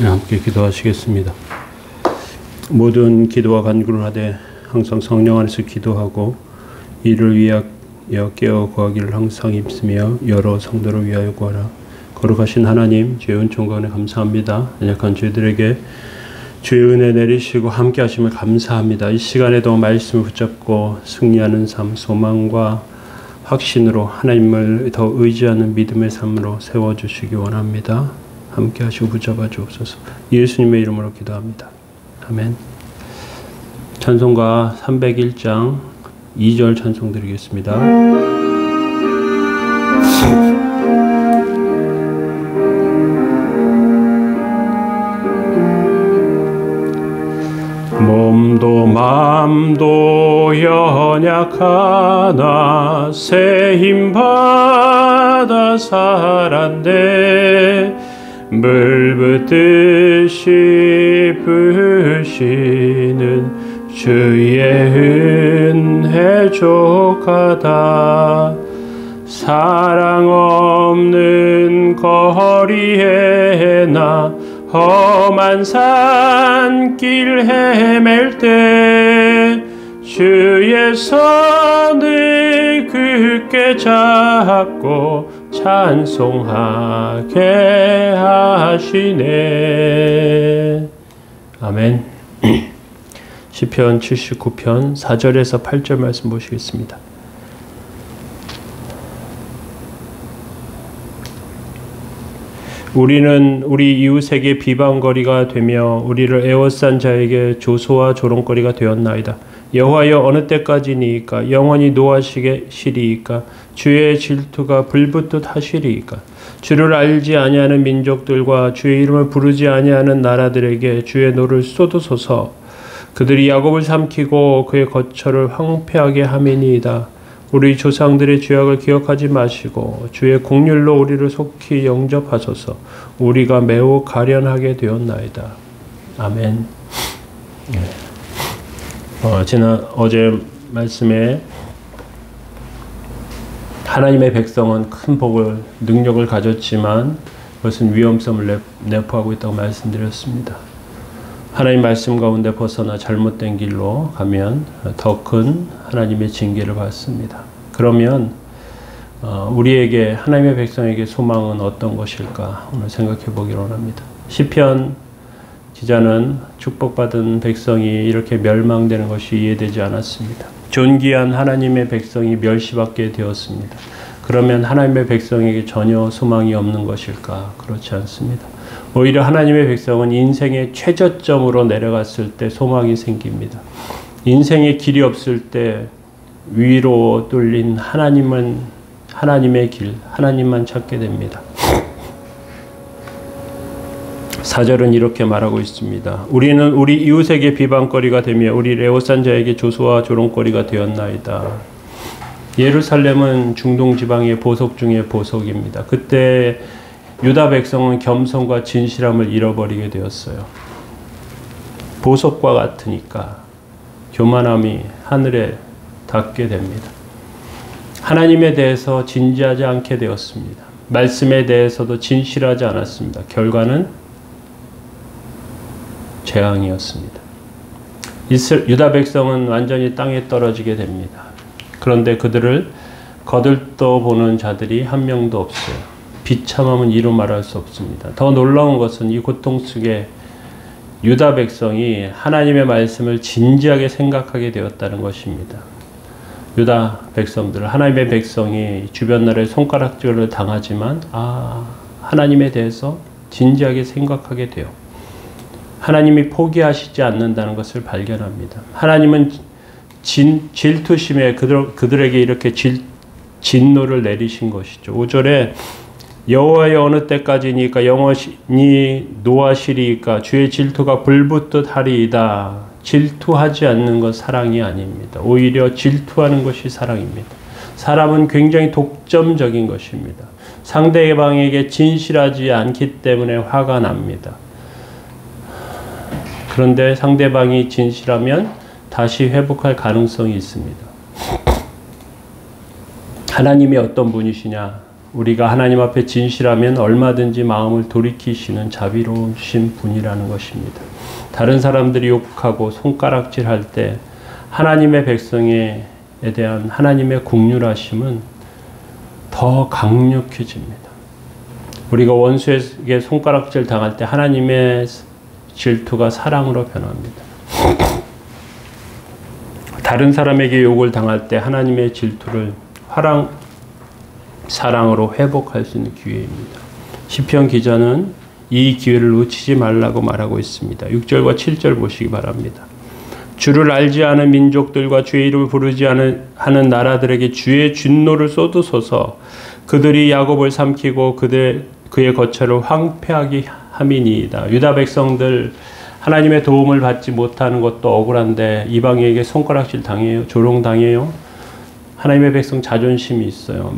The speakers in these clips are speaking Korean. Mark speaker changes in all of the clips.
Speaker 1: 함께 기도하시겠습니다. 모든 기도와 간구를 하되 항상 성령 안에서 기도하고 이를 위하여 깨어 구하기를 항상 힘쓰며 여러 성도를 위하여 구하라. 거룩하신 하나님, 주의 은총과 은혜 감사합니다. 연약한 저희들에게 주의 은혜 내리시고 함께 하심을 감사합니다. 이 시간에도 말씀을 붙잡고 승리하는 삶, 소망과 확신으로 하나님을 더 의지하는 믿음의 삶으로 세워주시기 원합니다. 함께 하시고 붙잡아 주옵소서. 예수님의 이름으로 기도합니다. 아멘. 찬송가 301장 2절 찬송 드리겠습니다. 몸도 마음도 연약하나 새 힘받아 살았네. 물붓듯이 부으시는 주의 은혜 족하다. 사랑 없는 거리에 나 험한 산길 헤맬 때 주의 손을 굳게 잡고 찬송하게 하시네. 아멘. 시편 79편 4절에서 8절 말씀 보시겠습니다. 우리는 우리 이웃에게 비방거리가 되며 우리를 애워싼 자에게 조소와 조롱거리가 되었나이다. 여호와여, 어느 때까지니이까? 영원히 노하시리이까? 주의 질투가 불붙듯 하시리이까? 주를 알지 아니하는 민족들과 주의 이름을 부르지 아니하는 나라들에게 주의 노를 쏟으소서. 그들이 야곱을 삼키고 그의 거처를 황폐하게 함이니이다. 우리 조상들의 죄악을 기억하지 마시고 주의 긍휼로 우리를 속히 영접하소서. 우리가 매우 가련하게 되었나이다. 아멘. 어제 말씀에 하나님의 백성은 큰 복을, 능력을 가졌지만 그것은 위험성을 내포하고 있다고 말씀드렸습니다. 하나님 말씀 가운데 벗어나 잘못된 길로 가면 더 큰 하나님의 징계를 받습니다. 그러면 우리에게, 하나님의 백성에게 소망은 어떤 것일까 오늘 생각해 보기로 합니다. 시편 기자는 축복받은 백성이 이렇게 멸망되는 것이 이해되지 않았습니다. 존귀한 하나님의 백성이 멸시받게 되었습니다. 그러면 하나님의 백성에게 전혀 소망이 없는 것일까? 그렇지 않습니다. 오히려 하나님의 백성은 인생의 최저점으로 내려갔을 때 소망이 생깁니다. 인생의 길이 없을 때 위로 뚫린 하나님의 길, 하나님만 찾게 됩니다. 4절은 이렇게 말하고 있습니다. 우리는 우리 이웃에게 비방거리가 되며 우리 애워싼 자에게 조소와 조롱거리가 되었나이다. 예루살렘은 중동 지방의 보석 중의 보석입니다. 그때 유다 백성은 겸손과 진실함을 잃어버리게 되었어요. 보석과 같으니까 교만함이 하늘에 닿게 됩니다. 하나님에 대해서 진지하지 않게 되었습니다. 말씀에 대해서도 진실하지 않았습니다. 결과는 재앙이었습니다. 유다 백성은 완전히 땅에 떨어지게 됩니다. 그런데 그들을 거들떠보는 자들이 한 명도 없어요. 비참함은 이루 말할 수 없습니다. 더 놀라운 것은 이 고통 속에 유다 백성이 하나님의 말씀을 진지하게 생각하게 되었다는 것입니다. 유다 백성들, 하나님의 백성이 주변 나라의 손가락질을 당하지만 하나님에 대해서 진지하게 생각하게 돼요. 하나님이 포기하시지 않는다는 것을 발견합니다. 하나님은 질투심에 그들에게 이렇게 진노를 내리신 것이죠. 5절에 여호와여, 어느 때까지니까? 영원히 노하시리이까? 주의 질투가 불붙듯 하리이다. 질투하지 않는 것 사랑이 아닙니다. 오히려 질투하는 것이 사랑입니다. 사람은 굉장히 독점적인 것입니다. 상대방에게 진실하지 않기 때문에 화가 납니다. 그런데 상대방이 진실하면 다시 회복할 가능성이 있습니다. 하나님이 어떤 분이시냐? 우리가 하나님 앞에 진실하면 얼마든지 마음을 돌이키시는 자비로우신 분이라는 것입니다. 다른 사람들이 욕하고 손가락질할 때 하나님의 백성에 대한 하나님의 긍휼하심은 더 강력해집니다. 우리가 원수에게 손가락질 당할 때 하나님의 질투가 사랑으로 변합니다. 다른 사람에게 욕을 당할 때 하나님의 질투를 사랑으로 회복할 수 있는 기회입니다. 시편 기자는 이 기회를 놓치지 말라고 말하고 있습니다. 6절과 7절 보시기 바랍니다. 주를 알지 않은 민족들과 주의 이름을 부르지 하는 나라들에게 주의 진노를 쏟으소서. 그들이 야곱을 삼키고 그의 거처를 황폐하게 함이니이다. 유다 백성들 하나님의 도움을 받지 못하는 것도 억울한데 이방인에게 손가락질 당해요. 조롱당해요. 하나님의 백성 자존심이 있어요.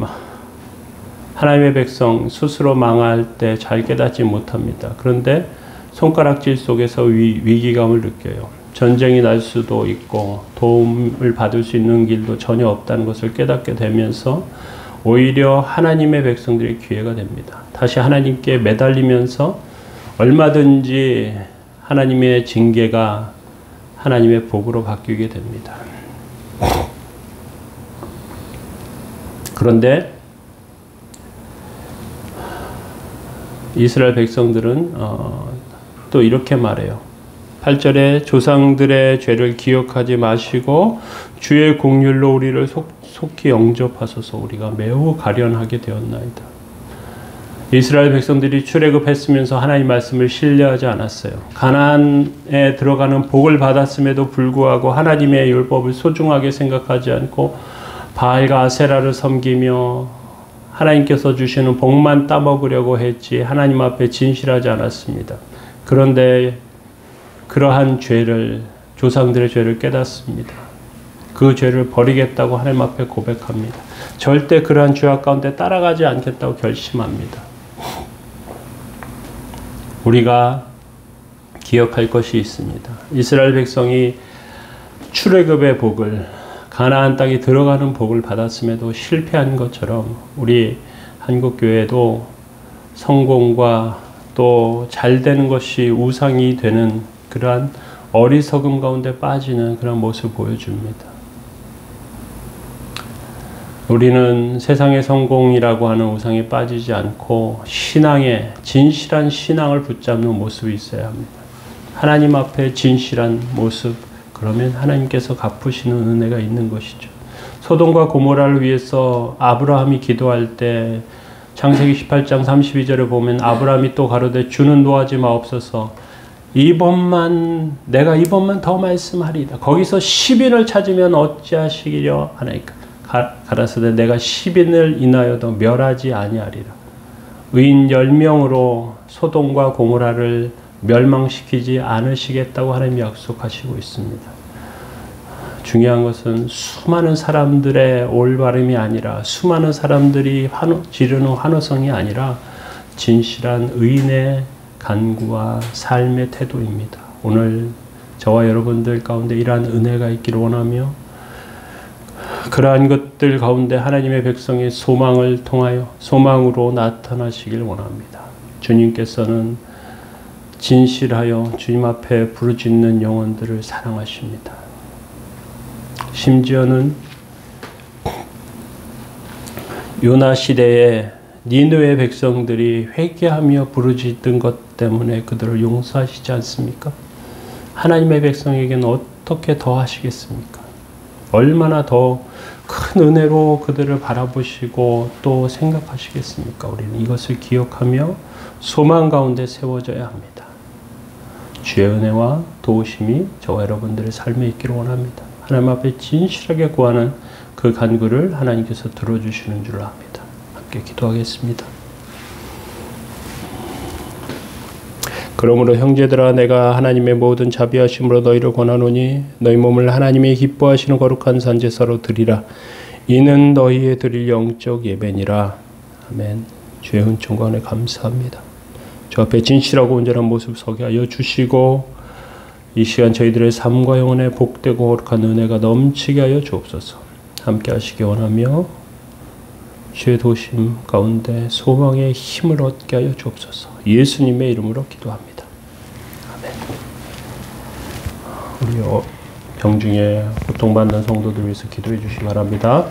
Speaker 1: 하나님의 백성 스스로 망할 때 잘 깨닫지 못합니다. 그런데 손가락질 속에서 위기감을 느껴요. 전쟁이 날 수도 있고 도움을 받을 수 있는 길도 전혀 없다는 것을 깨닫게 되면서 오히려 하나님의 백성들의 기회가 됩니다. 다시 하나님께 매달리면서 얼마든지 하나님의 징계가 하나님의 복으로 바뀌게 됩니다. 그런데 이스라엘 백성들은 또 이렇게 말해요. 8절에 조상들의 죄를 기억하지 마시고 주의 긍휼로 우리를 속히 영접하소서. 우리가 매우 가련하게 되었나이다. 이스라엘 백성들이 출애굽했으면서 하나님 말씀을 신뢰하지 않았어요. 가나안에 들어가는 복을 받았음에도 불구하고 하나님의 율법을 소중하게 생각하지 않고 바알과 아세라를 섬기며 하나님께서 주시는 복만 따먹으려고 했지 하나님 앞에 진실하지 않았습니다. 그런데 그러한 조상들의 죄를 깨닫습니다. 그 죄를 버리겠다고 하나님 앞에 고백합니다. 절대 그러한 죄악 가운데 따라가지 않겠다고 결심합니다. 우리가 기억할 것이 있습니다. 이스라엘 백성이 출애굽의 복을, 가나안 땅에 들어가는 복을 받았음에도 실패한 것처럼 우리 한국교회도 성공과 또 잘되는 것이 우상이 되는 그러한 어리석음 가운데 빠지는 그런 모습을 보여줍니다. 우리는 세상의 성공이라고 하는 우상에 빠지지 않고 신앙에, 진실한 신앙을 붙잡는 모습이 있어야 합니다. 하나님 앞에 진실한 모습, 그러면 하나님께서 갚으시는 은혜가 있는 것이죠. 소돔과 고모라를 위해서 아브라함이 기도할 때 창세기 18장 32절에 보면 아브라함이 또 가로되 주는 노하지 마옵소서. 내가 이번만 더 말씀하리이다. 거기서 10인을 찾으면 어찌하시기려 하나이까. 가라사대 내가 10인을 인하여도 멸하지 아니하리라. 의인 10명으로 소돔과 고모라를 멸망시키지 않으시겠다고 하나님 약속하시고 있습니다. 중요한 것은 수많은 사람들의 올바름이 아니라 지르는 환호성이 아니라 진실한 의인의 간구와 삶의 태도입니다. 오늘 저와 여러분들 가운데 이러한 은혜가 있기를 원하며 그러한 것들 가운데 하나님의 백성의 소망을 통하여 소망으로 나타나시길 원합니다. 주님께서는 진실하여 주님 앞에 부르짖는 영혼들을 사랑하십니다. 심지어는 요나 시대에 니느웨 백성들이 회개하며 부르짖던 것 때문에 그들을 용서하시지 않습니까? 하나님의 백성에게는 어떻게 더 하시겠습니까? 얼마나 더 큰 은혜로 그들을 바라보시고 또 생각하시겠습니까? 우리는 이것을 기억하며 소망 가운데 세워져야 합니다. 주의 은혜와 도우심이 저와 여러분들의 삶에 있기를 원합니다. 하나님 앞에 진실하게 구하는 그 간구를 하나님께서 들어주시는 줄 압니다. 함께 기도하겠습니다. 그러므로 형제들아 내가 하나님의 모든 자비하심으로 너희를 권하노니 너희 몸을 하나님이 기뻐하시는 거룩한 산제사로 드리라. 이는 너희의 드릴 영적 예배니라. 아멘. 주의 은총과 은혜 감사합니다. 주 앞에 진실하고 온전한 모습 서게 하여 주시고 이 시간 저희들의 삶과 영혼에 복되고 거룩한 은혜가 넘치게 하여 주옵소서. 함께 하시기 원하며 죄 도심 가운데 소망의 힘을 얻게 하여 주옵소서. 예수님의 이름으로 기도합니다. 아멘. 우리 병중에 고통받는 성도들 위해서 기도해 주시기 바랍니다.